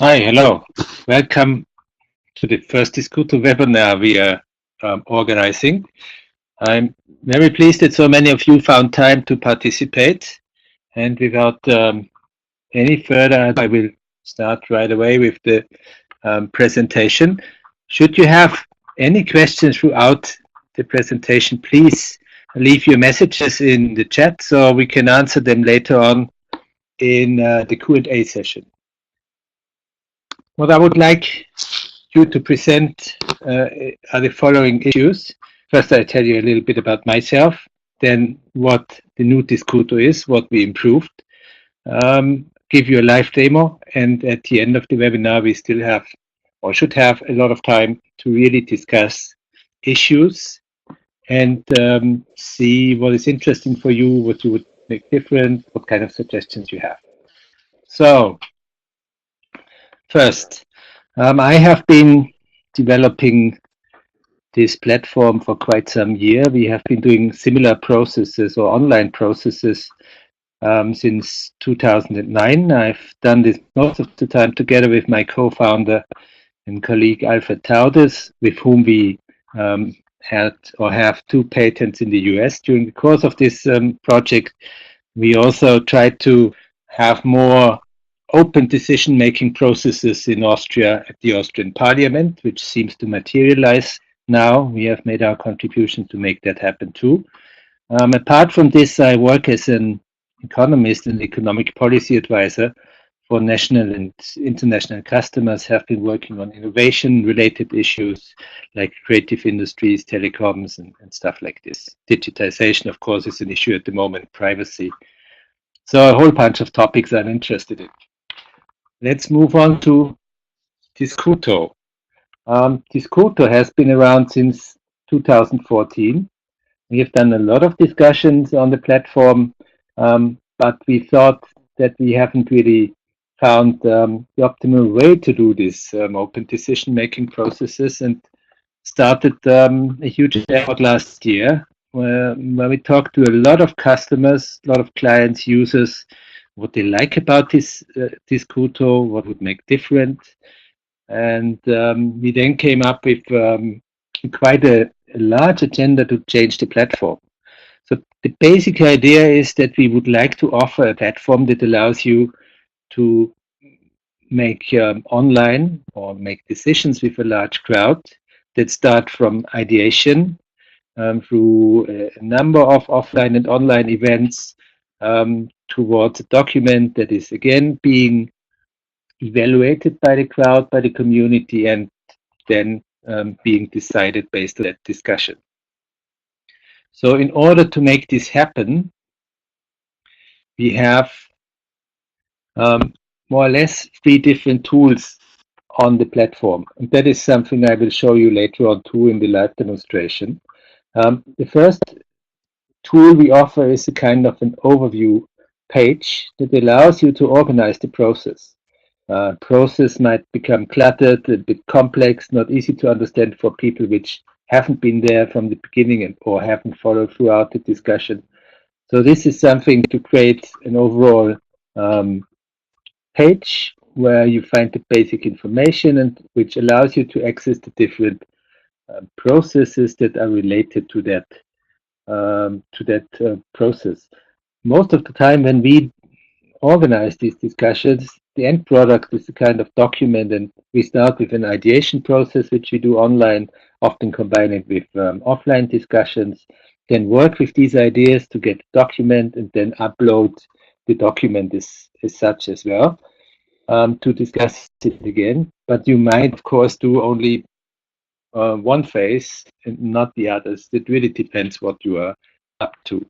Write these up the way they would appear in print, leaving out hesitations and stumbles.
Hi, hello. Welcome to the first Discuto webinar we are organizing. I'm very pleased that so many of you found time to participate. And without any further, I will start right away with the presentation. Should you have any questions throughout the presentation, please leave your messages in the chat so we can answer them later on in the Q&A session. What I would like you to present are the following issues. First, I tell you a little bit about myself, then what the new Discuto is, what we improved, give you a live demo, and at the end of the webinar, we still have or should have a lot of time to really discuss issues and see what is interesting for you, what you would make different, what kind of suggestions you have. So, first, I have been developing this platform for quite some year. We have been doing similar processes or online processes since 2009. I've done this most of the time together with my co-founder and colleague Alfred Taudes, with whom we had or have two patents in the US. During the course of this project, we also tried to have more open decision-making processes in Austria at the Austrian Parliament, which seems to materialize now. We have made our contribution to make that happen too. Apart from this, I work as an economist and economic policy advisor for national and international customers, have been working on innovation-related issues like creative industries, telecoms, and stuff like this. Digitization, of course, is an issue at the moment, privacy. So a whole bunch of topics I'm interested in. Let's move on to Discuto. Discuto has been around since 2014. We have done a lot of discussions on the platform, but we thought that we haven't really found the optimal way to do this open decision-making processes, and started a huge effort last year where we talked to a lot of customers, a lot of clients, users, what they like about this Kuto, what would make different. And we then came up with quite a large agenda to change the platform. So the basic idea is that we would like to offer a platform that allows you to make online or make decisions with a large crowd that start from ideation through a number of offline and online events towards a document that is again being evaluated by the crowd, by the community, and then being decided based on that discussion. So in order to make this happen, we have more or less 3 different tools on the platform. And that is something I will show you later on too in the live demonstration. The first tool we offer is a kind of an overview page that allows you to organize the process. Process might become cluttered, a bit complex, not easy to understand for people which haven't been there from the beginning or haven't followed throughout the discussion. So this is something to create an overall page where you find the basic information and which allows you to access the different processes that are related to that process. Most of the time when we organize these discussions, the end product is a kind of document, and we start with an ideation process, which we do online, often combine it with offline discussions, then work with these ideas to get a document and then upload the document as such as well to discuss it again. But you might, of course, do only one phase and not the others. It really depends what you are up to.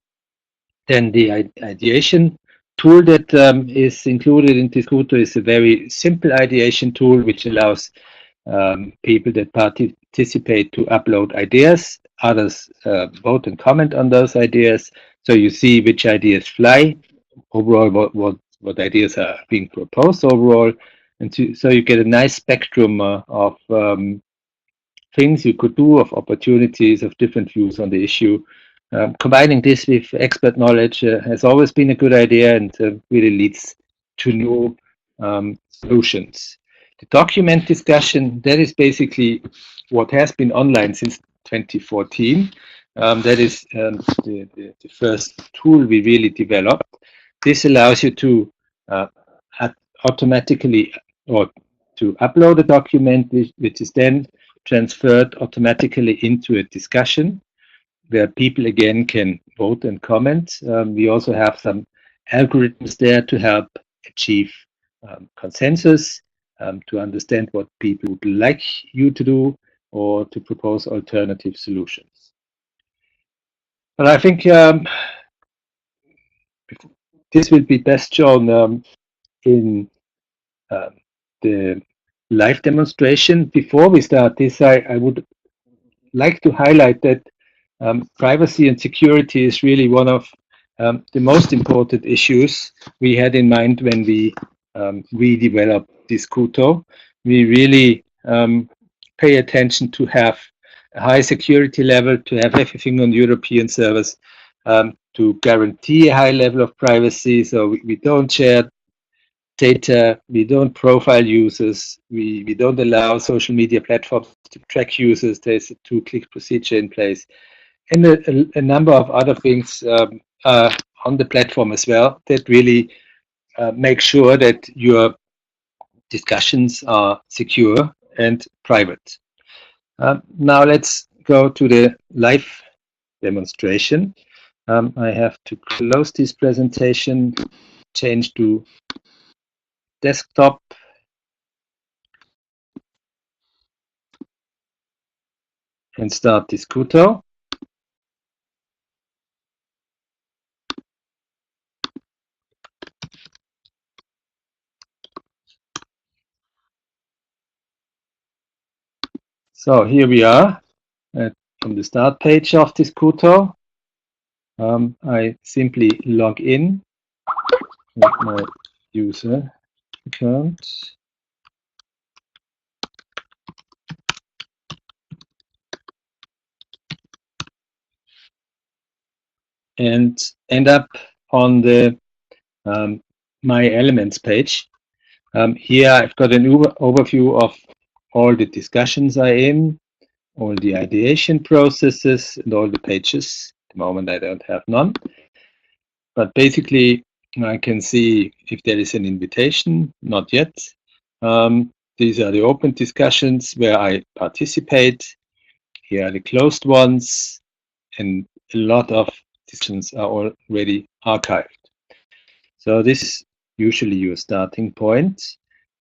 Then the ideation tool that is included in Discuto is a very simple ideation tool which allows people that participate to upload ideas. Others vote and comment on those ideas. So you see which ideas fly, overall what ideas are being proposed overall. And so you get a nice spectrum of things you could do, of opportunities, of different views on the issue. Combining this with expert knowledge has always been a good idea and really leads to new solutions. The document discussion, that is basically what has been online since 2014. That is the first tool we really developed. This allows you to uh, automatically or to upload a document which is then transferred automatically into a discussion where people again can vote and comment. We also have some algorithms there to help achieve consensus, to understand what people would like you to do, or to propose alternative solutions. But I think this will be best shown in um, the live demonstration. Before we start this, I would like to highlight that privacy and security is really one of the most important issues we had in mind when we developed Discuto. We really pay attention to have a high security level, to have everything on European servers, to guarantee a high level of privacy. So we don't share data, we don't profile users, we don't allow social media platforms to track users. There's a two-click procedure in place, and a number of other things on the platform as well that really make sure that your discussions are secure and private. Now let's go to the live demonstration. I have to close this presentation, change to desktop, and start Discuto. So here we are on the start page of Discuto. I simply log in with my user account and end up on the My Elements page. Here I've got an overview of all the discussions I'm in, all the ideation processes, and all the pages. At the moment I don't have none. But basically I can see if there is an invitation, not yet. These are the open discussions where I participate. Here are the closed ones, and a lot of discussions are already archived. So this is usually your starting point.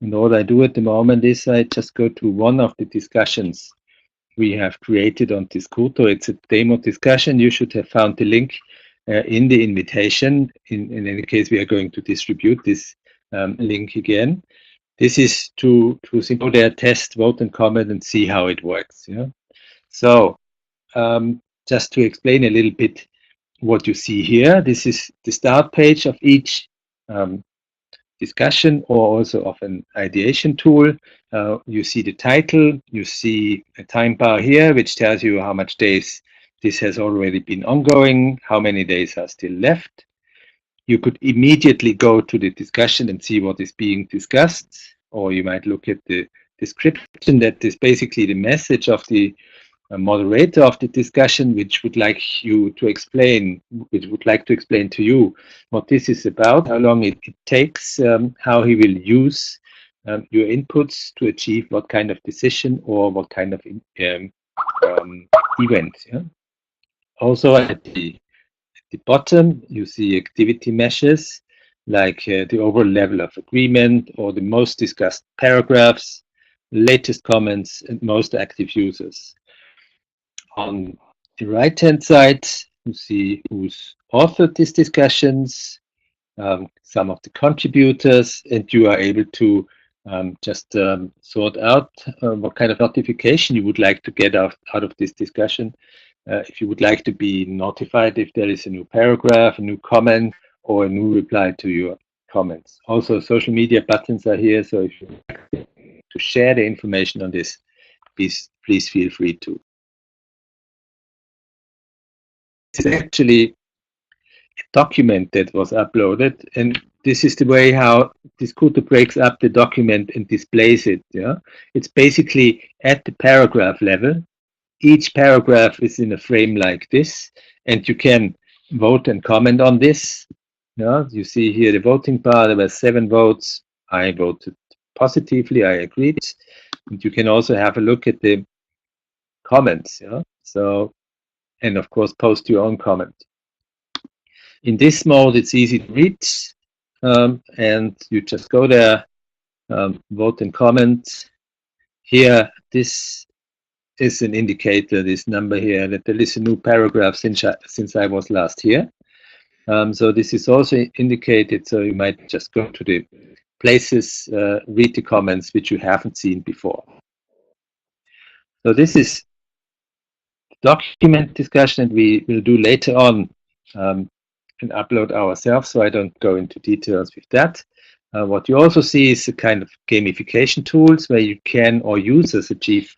And what I do at the moment is I just go to one of the discussions we have created on Discuto. It's a demo discussion. You should have found the link in the invitation. In any case, we are going to distribute this link again. This is to simply there test, vote, and comment and see how it works. Yeah. So just to explain a little bit what you see here, this is the start page of each discussion or also of an ideation tool. You see the title, you see a time bar here, which tells you how much days this has already been ongoing, how many days are still left. You could immediately go to the discussion and see what is being discussed, or you might look at the description. That is basically the message of the moderator of the discussion, which would like to explain to you what this is about, how long it takes, how he will use your inputs to achieve what kind of decision or what kind of event. Yeah? Also at the bottom, you see activity measures like the overall level of agreement or the most discussed paragraphs, latest comments, and most active users. On the right-hand side, you see who's authored these discussions, some of the contributors, and you are able to just sort out what kind of notification you would like to get out of this discussion. If you would like to be notified if there is a new paragraph, a new comment, or a new reply to your comments. Also, social media buttons are here, so if you would like to share the information on this, please feel free to. This is actually a document that was uploaded, and this is the way how Discuto breaks up the document and displays it. Yeah, it's basically at the paragraph level. Each paragraph is in a frame like this, and you can vote and comment on this. Yeah, you see here the voting part. There were 7 votes. I voted positively. I agreed. And you can also have a look at the comments. Yeah, so, and of course post your own comment. In this mode, it's easy to read, and you just go there, vote and comment. Here, this is an indicator, this number here, that there is a new paragraph since I was last here. So this is also indicated, so you might just go to the places, read the comments which you haven't seen before. So this is document discussion, and we will do later on and upload ourselves, so I don't go into details with that. What you also see is a kind of gamification tools where you can, or users achieve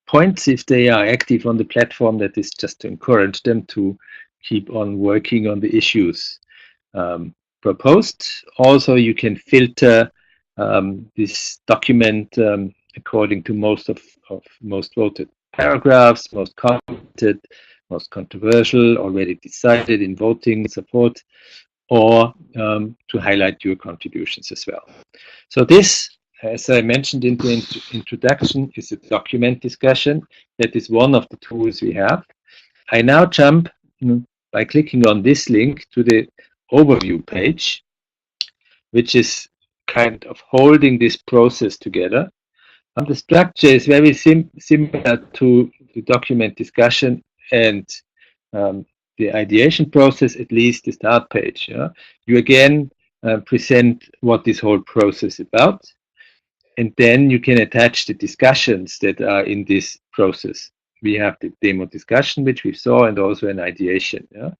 points if they are active on the platform. That is just to encourage them to keep on working on the issues proposed. Also, you can filter this document according to most voted paragraphs, most commented, most controversial, already decided in voting support, or to highlight your contributions as well. So this, as I mentioned in the introduction, is a document discussion. That is one of the tools we have. I now jump by clicking on this link to the overview page, which is kind of holding this process together. The structure is very similar to the document discussion and the ideation process, at least the start page. Yeah? You again present what this whole process is about, and then you can attach the discussions that are in this process. We have the demo discussion, which we saw, and also an ideation. Yeah?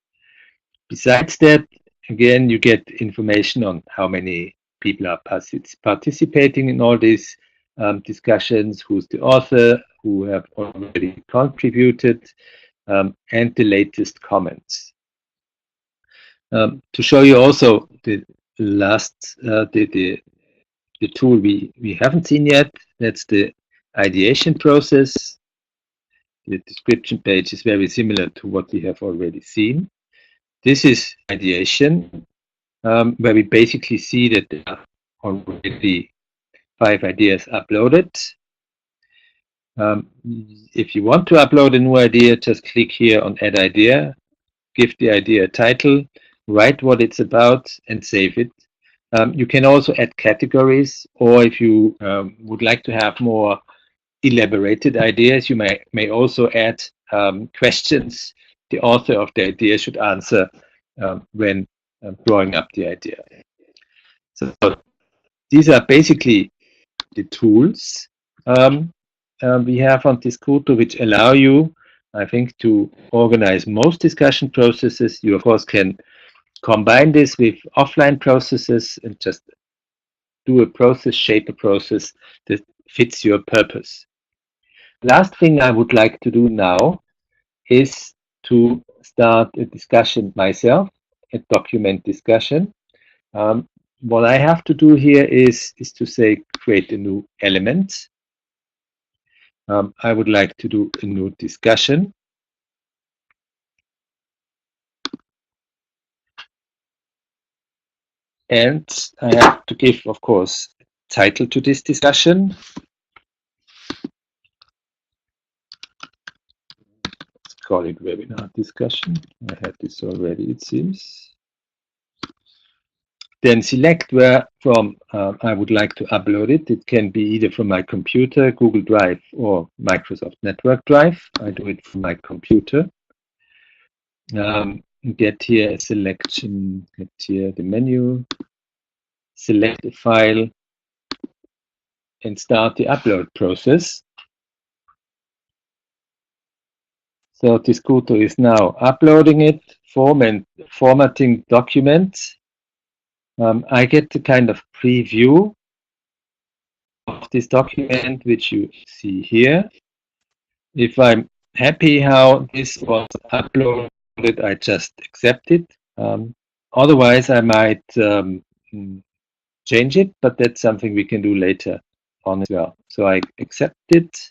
Besides that, again, you get information on how many people are participating in all these discussions, who's the author, who have already contributed, and the latest comments. To show you also the last, the tool we haven't seen yet, that's the ideation process. The description page is very similar to what we have already seen. This is ideation, where we basically see that there are already 5 ideas uploaded. If you want to upload a new idea, just click here on Add Idea, give the idea a title, write what it's about, and save it. You can also add categories, or if you would like to have more elaborated ideas, you may also add questions the author of the idea should answer when drawing up the idea. So these are basically the tools we have on Discuto, which allow you, I think, to organize most discussion processes. You, of course, can combine this with offline processes and just do a process, shape a process that fits your purpose. Last thing I would like to do now is to start a discussion myself, a document discussion. What I have to do here is to say create a new element. I would like to do a new discussion. And I have to give, of course, a title to this discussion. Let's call it webinar discussion. I had this already, it seems. Then select where from I would like to upload it. It can be either from my computer, Google Drive, or Microsoft Network Drive. I do it from my computer. Get here a selection, get here the menu, select a file, and start the upload process. So Discuto is now uploading it, formatting documents. I get the kind of preview of this document, which you see here. If I'm happy how this was uploaded, I just accept it. Otherwise, I might change it, but that's something we can do later on as well. So I accept it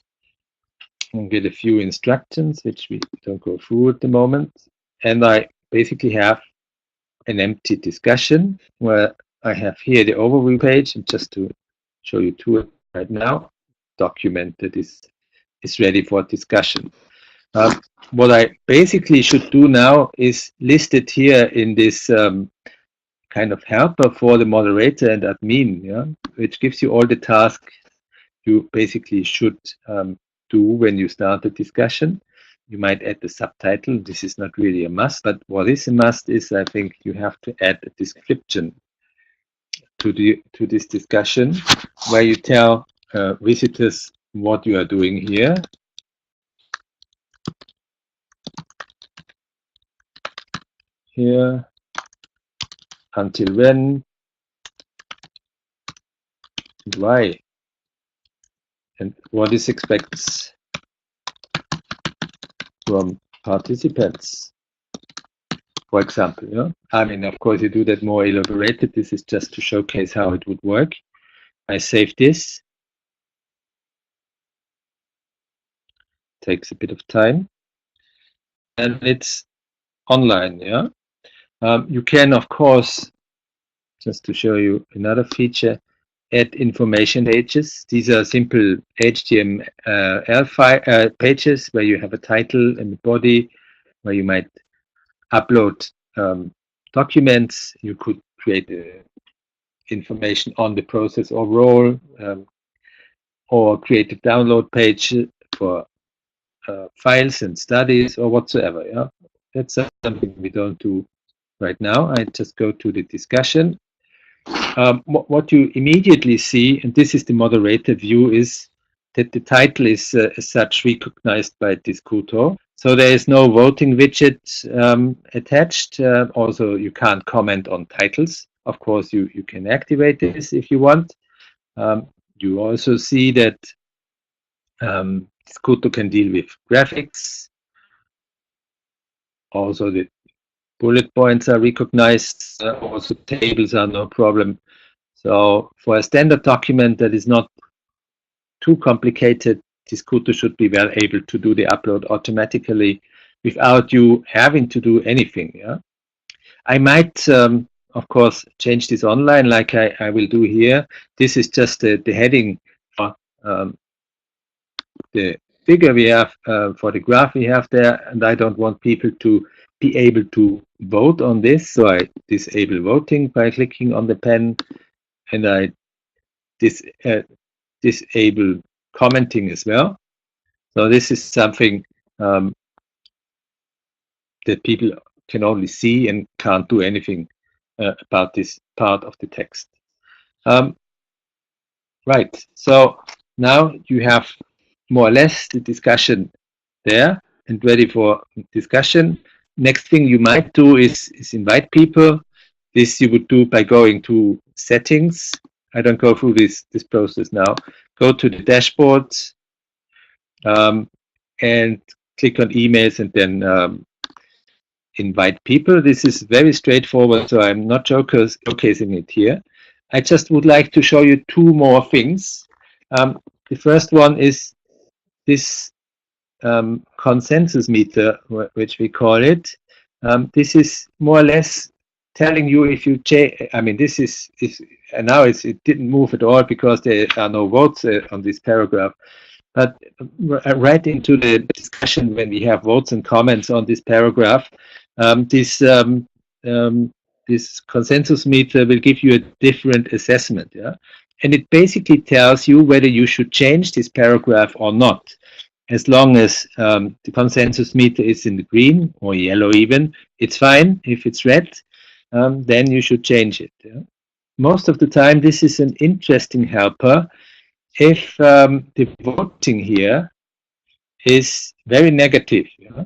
and get a few instructions, which we don't go through at the moment. And I basically have an empty discussion where I have here the overview page, and just to show you to it right now, document that is ready for discussion. What I basically should do now is list it here in this kind of helper for the moderator and admin, yeah, which gives you all the tasks you basically should do when you start a discussion. You might add the subtitle. This is not really a must, but what is a must is, I think, you have to add a description to this discussion, where you tell visitors what you are doing here. Here, until when, and why, and what is expected from participants. For example, yeah. I mean, of course, you do that more elaborated. This is just to showcase how it would work. I save this. Takes a bit of time, and it's online. Yeah. You can, of course, just to show you another feature, add information pages. These are simple HTML pages where you have a title and a body, where you might upload documents. You could create information on the process overall, or create a download page for files and studies or whatsoever. Yeah, that's something we don't do right now. I just go to the discussion. What you immediately see, and this is the moderator view, is that the title is as such recognized by Discuto. So there is no voting widget attached. Also, you can't comment on titles. Of course, you can activate this if you want. You also see that Discuto can deal with graphics. Also, the bullet points are recognized. Also, tables are no problem. So for a standard document that is not too complicated, Discuto should be well able to do the upload automatically without you having to do anything. Yeah, I might, of course, change this online like I will do here. This is just the heading for the figure we have, for the graph we have there, and I don't want people to be able to vote on this, so I disable voting by clicking on the pen, and I disable commenting as well. So this is something that people can only see and can't do anything about this part of the text. Right, so now you have more or less the discussion there and ready for discussion. Next thing you might do is invite people. This you would do by going to settings. I don't go through this process now. Go to the dashboard and click on emails, and then invite people. This is very straightforward, so I'm not showcasing it here. I just would like to show you two more things. The first one is this consensus meter, which we call it. This is more or less telling you if you change. I mean, this is and now it didn't move at all because there are no votes on this paragraph. But right into the discussion, when we have votes and comments on this paragraph, this consensus meter will give you a different assessment. Yeah, and it basically tells you whether you should change this paragraph or not. As long as the consensus meter is in the green or yellow even, it's fine. If it's red, then you should change it. Yeah? Most of the time, this is an interesting helper if the voting here is very negative. Yeah?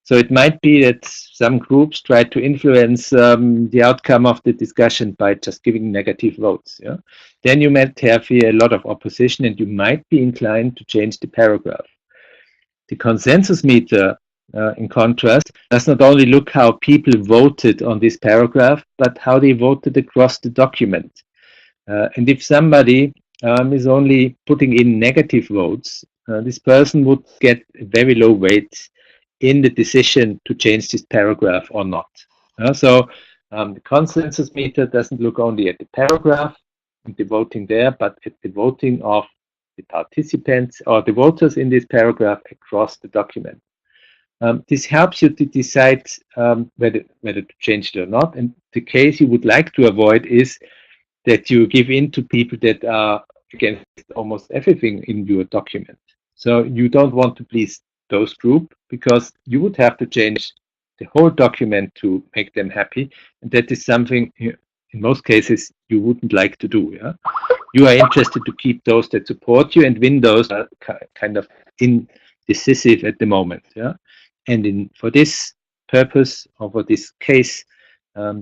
So it might be that some groups try to influence the outcome of the discussion by just giving negative votes. Yeah? Then you might have here a lot of opposition, and you might be inclined to change the paragraph. The consensus meter in contrast, does not only look how people voted on this paragraph, but how they voted across the document. And if somebody is only putting in negative votes, this person would get a very low weight in the decision to change this paragraph or not. So the consensus meter doesn't look only at the paragraph and the voting there, but at the voting of the participants or the voters in this paragraph across the document. This helps you to decide whether to change it or not. And the case you would like to avoid is that you give in to people that are against almost everything in your document. So you don't want to please those group because you would have to change the whole document to make them happy. And that is something in most cases you wouldn't like to do. Yeah? You are interested to keep those that support you and win those that are kind of indecisive at the moment. Yeah? And for this purpose or for this case,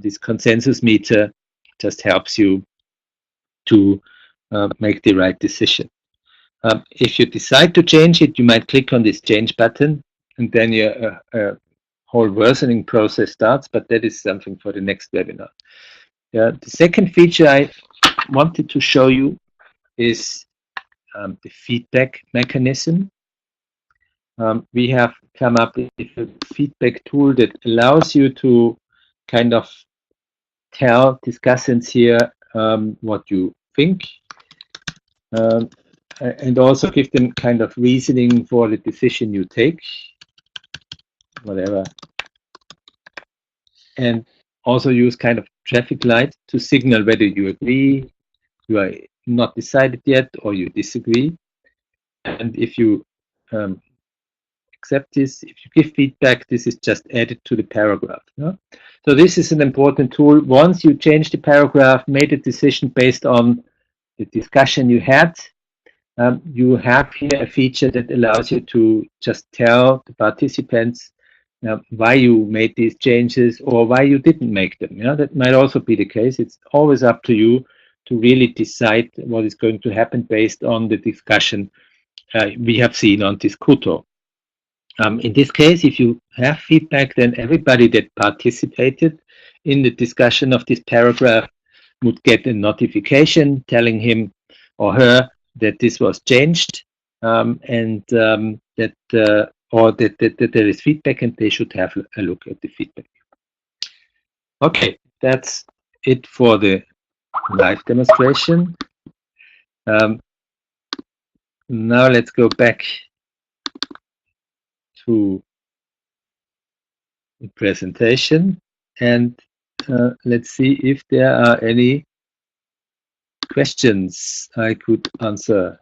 this consensus meter just helps you to make the right decision. If you decide to change it, you might click on this change button, and then your whole worsening process starts, but that is something for the next webinar. The second feature I wanted to show you is the feedback mechanism. We have come up with a feedback tool that allows you to kind of tell discussants here what you think, and also give them kind of reasoning for the decision you take, whatever. And also use kind of traffic light to signal whether you agree, you are not decided yet, or you disagree. And if you accept this, if you give feedback, this is just added to the paragraph. Yeah? So this is an important tool. Once you change the paragraph, made a decision based on the discussion you had, you have here a feature that allows you to just tell the participants why you made these changes or why you didn't make them. Yeah, that might also be the case. It's always up to you to really decide what is going to happen based on the discussion we have seen on Discuto. In this case, if you have feedback, then everybody that participated in the discussion of this paragraph would get a notification telling him or her that this was changed and that there is feedback and they should have a look at the feedback. Okay, that's it for the live demonstration. Now let's go back to the presentation and let's see if there are any questions I could answer.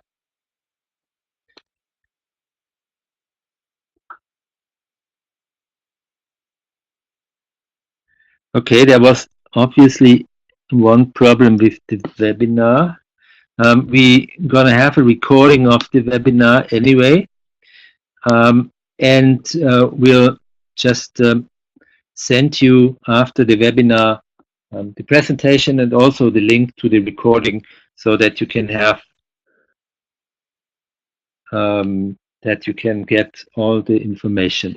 Okay, there was obviously one problem with the webinar. We're gonna have a recording of the webinar anyway, and we'll just send you after the webinar the presentation and also the link to the recording so that you can have that you can get all the information.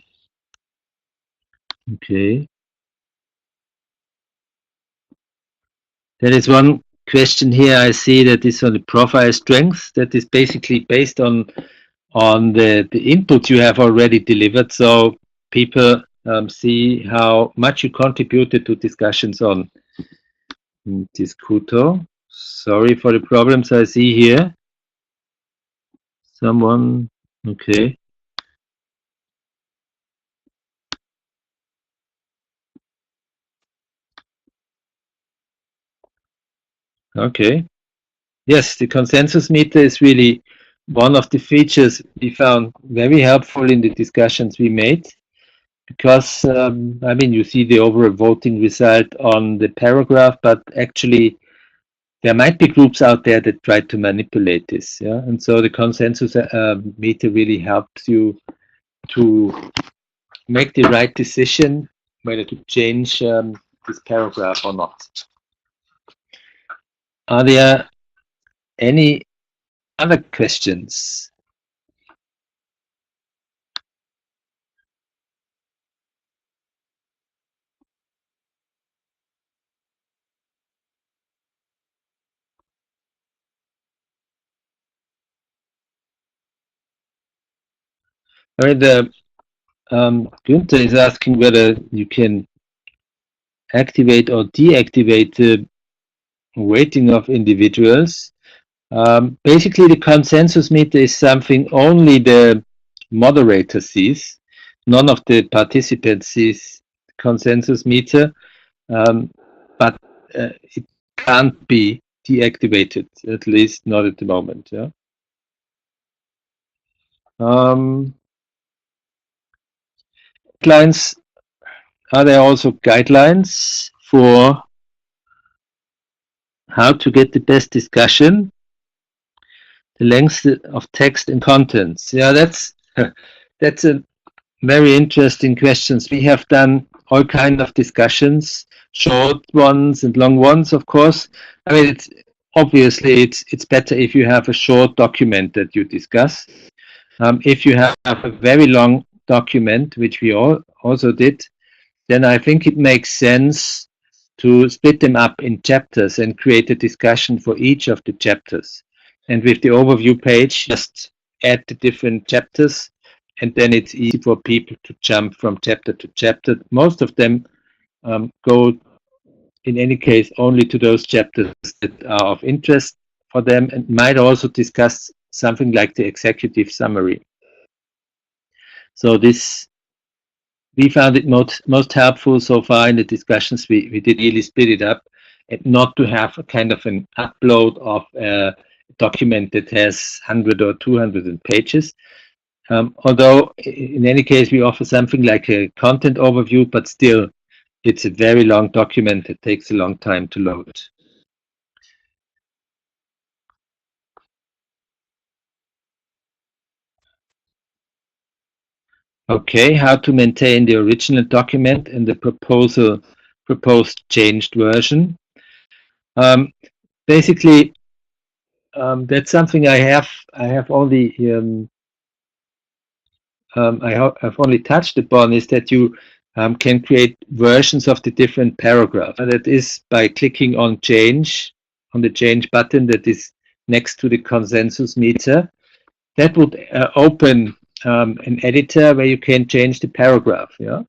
Okay. There is one question here I see that is on the profile strength that is basically based on the input you have already delivered, so people see how much you contributed to discussions on Discuto. Sorry for the problems I see here. Someone, okay. Okay. Yes, the consensus meter is really one of the features we found very helpful in the discussions we made because, I mean, you see the overall voting result on the paragraph, but actually there might be groups out there that try to manipulate this. Yeah, and so the consensus meter really helps you to make the right decision whether to change this paragraph or not. Are there any other questions? I mean, Günther is asking whether you can activate or deactivate the weighting of individuals. Basically, the consensus meter is something only the moderator sees. None of the participants sees consensus meter, but it can't be deactivated, at least not at the moment. Yeah. Guidelines, are there also guidelines for how to get the best discussion? The length of text and contents. Yeah, that's a very interesting questions. We have done all kind of discussions, short ones and long ones, of course. I mean, it's better if you have a short document that you discuss. If you have a very long document, which we also did, then I think it makes sense to split them up in chapters and create a discussion for each of the chapters. And with the overview page, just add the different chapters, and then it's easy for people to jump from chapter to chapter. Most of them go, in any case, only to those chapters that are of interest for them, and might also discuss something like the executive summary. So this, we found it most helpful so far in the discussions. We did really split it up and not to have a kind of an upload of a document that has 100 or 200 pages. Although in any case we offer something like a content overview, but still it's a very long document that takes a long time to load. Okay, how to maintain the original document and the proposed changed version. Basically, that's something I have only I've only touched upon, is that you can create versions of the different paragraphs. And that is by clicking on change, on the change button that is next to the consensus meter. That would open an editor where you can change the paragraph. Yeah.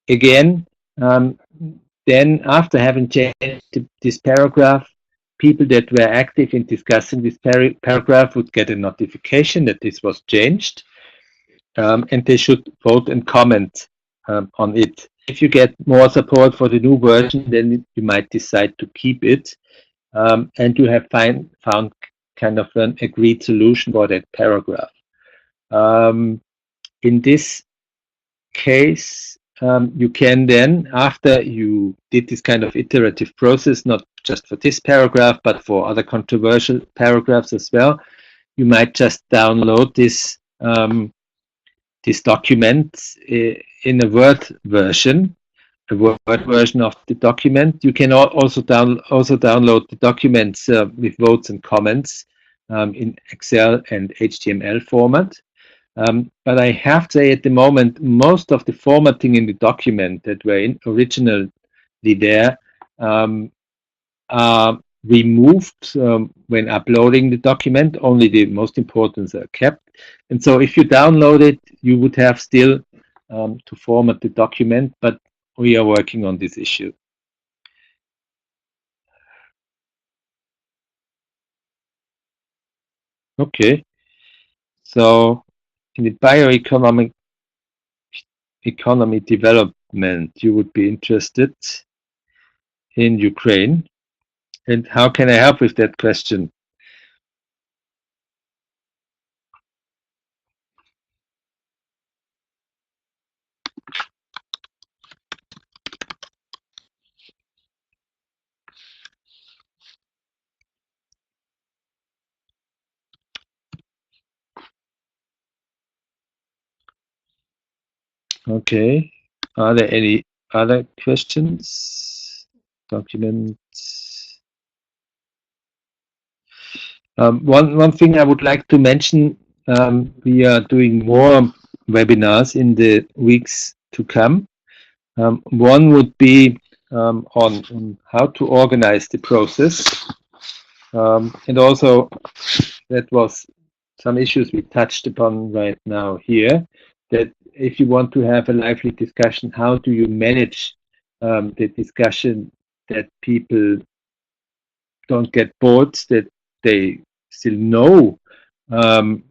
Again, then after having changed this paragraph, people that were active in discussing this paragraph would get a notification that this was changed, and they should vote and comment on it. If you get more support for the new version, then you might decide to keep it, and you have found kind of an agreed solution for that paragraph. In this case, you can then, after you did this kind of iterative process, not just for this paragraph, but for other controversial paragraphs as well, you might just download this document in a Word version, of the document. You can also download the documents with votes and comments in Excel and HTML format. But I have to say, at the moment, most of the formatting in the document that were originally there are removed when uploading the document. Only the most important are kept. And so if you download it, you would have still to format the document, but we are working on this issue. Okay. So in the bioeconomic economy development, you would be interested in Ukraine. And how can I help with that question? Okay. Are there any other questions? Documents. One thing I would like to mention, we are doing more webinars in the weeks to come. One would be on how to organize the process. And also, that was some issues we touched upon right now here. that if you want to have a lively discussion, how do you manage the discussion that people don't get bored, that they still know um,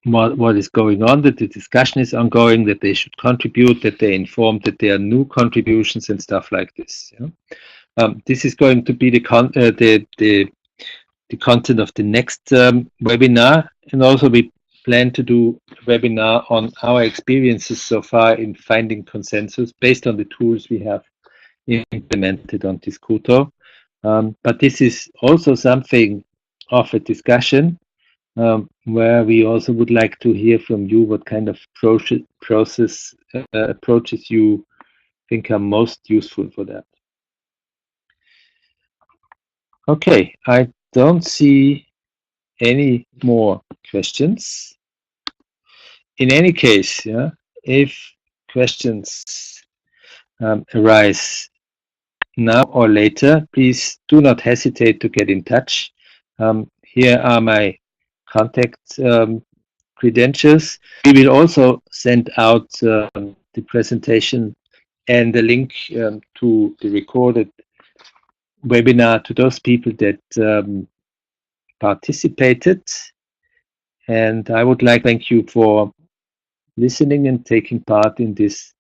what is going on, that the discussion is ongoing, that they should contribute, that they're informed, that there are new contributions and stuff like this. You know? This is going to be the content of the next webinar, and also we plan to do a webinar on our experiences so far in finding consensus based on the tools we have implemented on Discuto. But this is also something of a discussion where we also would like to hear from you what kind of process approaches you think are most useful for that. Okay, I don't see any more questions. In any case, yeah, if questions arise now or later, please do not hesitate to get in touch. Here are my contact credentials. We will also send out the presentation and the link to the recorded webinar to those people that participated. And I would like to thank you for listening and taking part in this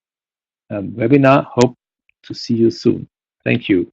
webinar. Hope to see you soon. Thank you.